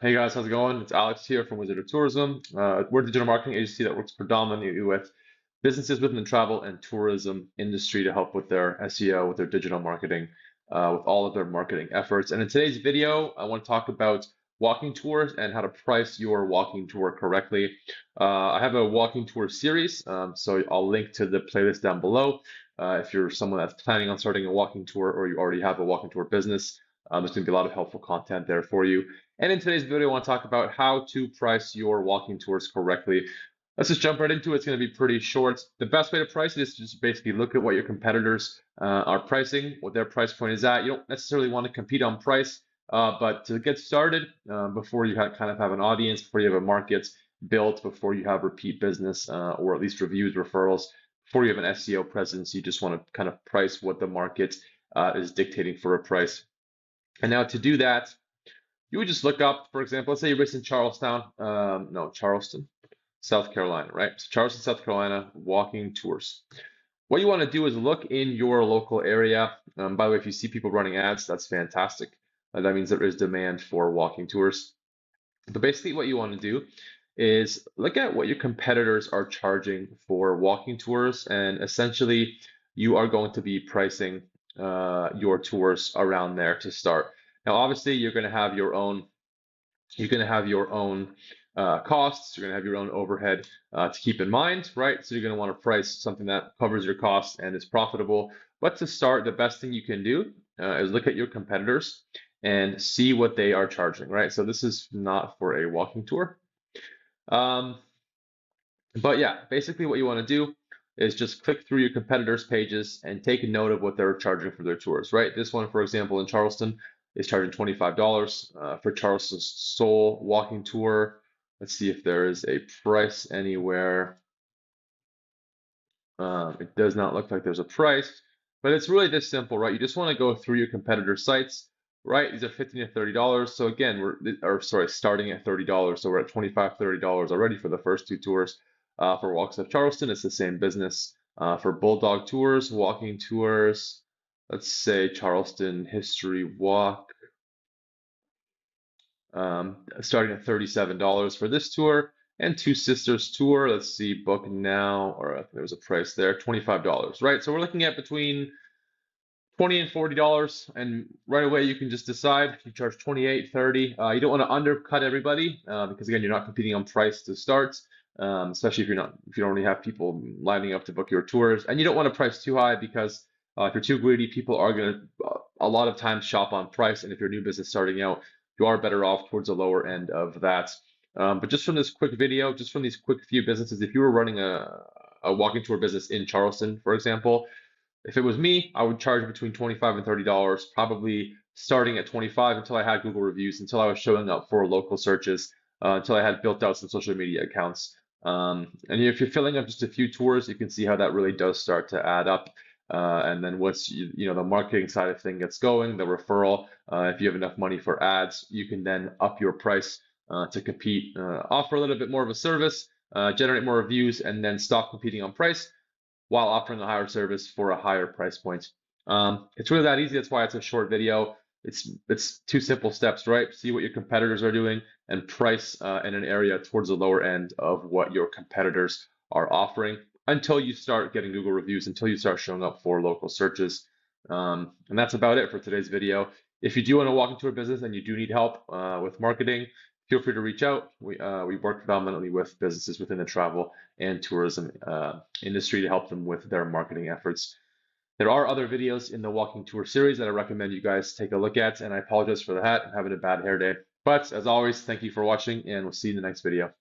Hey guys, how's it going? It's Alex here from Wizard of Tourism. We're a digital marketing agency that works predominantly with businesses within the travel and tourism industry to help with their SEO, with their digital marketing, with all of their marketing efforts. And in today's video, I want to talk about walking tours and how to price your walking tour correctly. I have a walking tour series, so I'll link to the playlist down below. If you're someone that's planning on starting a walking tour or you already have a walking tour business, there's going to be a lot of helpful content there for you. And in today's video, I want to talk about how to price your walking tours correctly. Let's just jump right into it. It's going to be pretty short. The best way to price it is to just basically look at what your competitors are pricing, what their price point is at. You don't necessarily want to compete on price, but to get started, before you kind of have an audience, before you have a market built, before you have repeat business, or at least reviews, referrals, before you have an SEO presence, you just want to kind of price what the market is dictating for a price. And now to do that, you would just look up, for example, let's say you're based in Charleston, no, Charleston, South Carolina, right? So Charleston, South Carolina, walking tours. What you want to do is look in your local area. By the way, if you see people running ads, that's fantastic. That means there is demand for walking tours. But basically, what you want to do is look at what your competitors are charging for walking tours, and essentially, you are going to be pricing your tours around there to start. Now, obviously, you're going to have your own costs. You're going to have your own overhead to keep in mind, right? So you're going to want to price something that covers your costs and is profitable. But to start, the best thing you can do is look at your competitors and see what they are charging, right? So this is not for a walking tour. But yeah, basically what you want to do is just click through your competitors' pages and take a note of what they're charging for their tours, right? This one, for example, in Charleston is charging $25 for Charleston's Soul walking tour. Let's see if there is a price anywhere. It does not look like there's a price, but it's really this simple, right? You just want to go through your competitor sites, right? These are $15 to $30. So again, starting at $30. So we're at $25, $30 already for the first two tours. For Walks of Charleston, it's the same business. For Bulldog Tours, walking tours, let's say Charleston History Walk, starting at $37 for this tour. And Two Sisters Tour, let's see, book now, or there was a price there, $25, right? So we're looking at between $20 and $40, and right away you can just decide you charge 28, 30. You don't want to undercut everybody because again, you're not competing on price to start, especially if you don't already have people lining up to book your tours, and you don't want to price too high because if you're too greedy, people are going to a lot of times shop on price, and if you're a new business starting out, you are better off towards the lower end of that. But just from this quick video, just from these quick few businesses, if you were running a walking tour business in Charleston, for example, if it was me, I would charge between $25 and $30, probably starting at 25 until I had Google reviews, until I was showing up for local searches, until I had built out some social media accounts. And if you're filling up just a few tours, you can see how that really does start to add up. And then once the marketing side of thing gets going, the referral, if you have enough money for ads, you can then up your price to compete, offer a little bit more of a service, generate more reviews, and then stop competing on price while offering a higher service for a higher price point. It's really that easy. That's why it's a short video. It's two simple steps, right? See what your competitors are doing and price in an area towards the lower end of what your competitors are offering until you start getting Google reviews, until you start showing up for local searches. And that's about it for today's video. If you do want to walk into a business and you do need help with marketing, feel free to reach out. We work predominantly with businesses within the travel and tourism industry to help them with their marketing efforts. There are other videos in the walking tour series that I recommend you guys take a look at, and I apologize for that. I'm having a bad hair day. But as always, thank you for watching, and we'll see you in the next video.